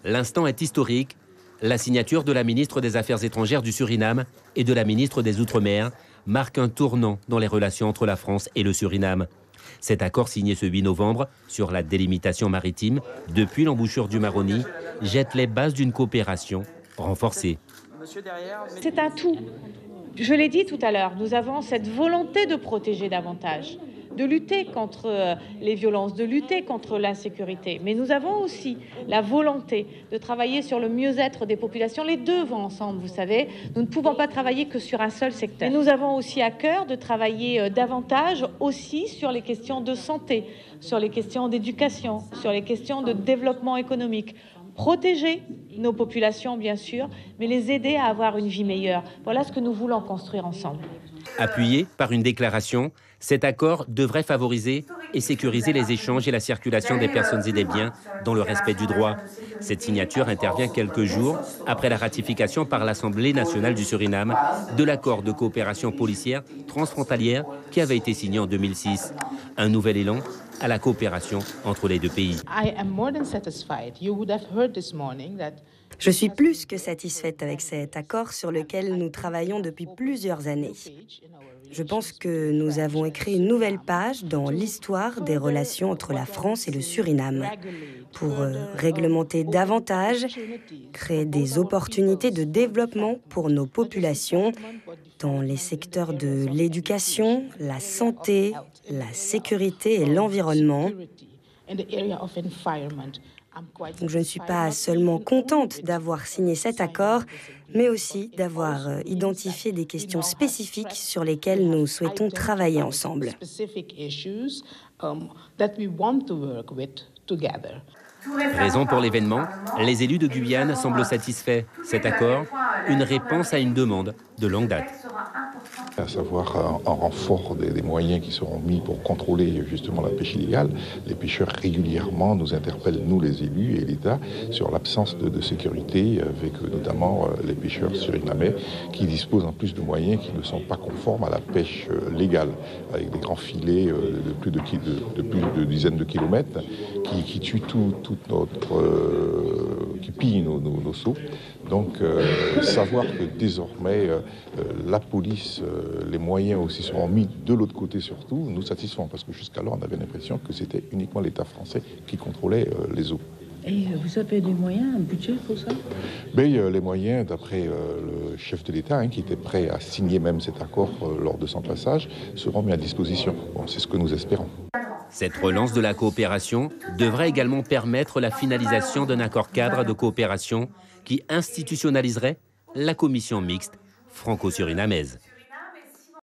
L'instant est historique. La signature de la ministre des Affaires étrangères du Suriname et de la ministre des Outre-mer marque un tournant dans les relations entre la France et le Suriname. Cet accord signé ce 8 novembre sur la délimitation maritime depuis l'embouchure du Maroni jette les bases d'une coopération renforcée. C'est un tout. Je l'ai dit tout à l'heure, nous avons cette volonté de protéger davantage, de lutter contre les violences, de lutter contre l'insécurité. Mais nous avons aussi la volonté de travailler sur le mieux-être des populations. Les deux vont ensemble, vous savez. Nous ne pouvons pas travailler que sur un seul secteur. Et nous avons aussi à cœur de travailler davantage aussi sur les questions de santé, sur les questions d'éducation, sur les questions de développement économique. Protéger nos populations, bien sûr, mais les aider à avoir une vie meilleure. Voilà ce que nous voulons construire ensemble. Appuyé par une déclaration, cet accord devrait favoriser et sécuriser les échanges et la circulation des personnes et des biens dans le respect du droit. Cette signature intervient quelques jours après la ratification par l'Assemblée nationale du Suriname de l'accord de coopération policière transfrontalière qui avait été signé en 2006. Un nouvel élan à la coopération entre les deux pays. Je suis plus que satisfaite avec cet accord sur lequel nous travaillons depuis plusieurs années. Je pense que nous avons écrit une nouvelle page dans l'histoire des relations entre la France et le Suriname pour réglementer davantage, créer des opportunités de développement pour nos populations dans les secteurs de l'éducation, la santé, la sécurité et l'environnement. Donc je ne suis pas seulement contente d'avoir signé cet accord, mais aussi d'avoir identifié des questions spécifiques sur lesquelles nous souhaitons travailler ensemble. Raison pour l'événement, les élus de Guyane semblent satisfaits. Cet accord, une réponse à une demande de longue date. À savoir un renfort des moyens qui seront mis pour contrôler justement la pêche illégale. Les pêcheurs régulièrement nous interpellent, nous les élus et l'État, sur l'absence de sécurité avec notamment les pêcheurs surinamais qui disposent en plus de moyens qui ne sont pas conformes à la pêche légale, avec des grands filets de plus de dizaines de kilomètres qui tuent toute notre... qui pillent nos seaux. Donc savoir que désormais la police, les moyens aussi seront mis de l'autre côté surtout, nous satisfont parce que jusqu'alors on avait l'impression que c'était uniquement l'État français qui contrôlait les eaux. Et vous avez des moyens, un budget pour ça? Les moyens, d'après le chef de l'État, qui était prêt à signer même cet accord lors de son passage, seront mis à disposition. Bon, c'est ce que nous espérons. Cette relance de la coopération devrait également permettre la finalisation d'un accord cadre de coopération qui institutionnaliserait la commission mixte franco-surinamaise.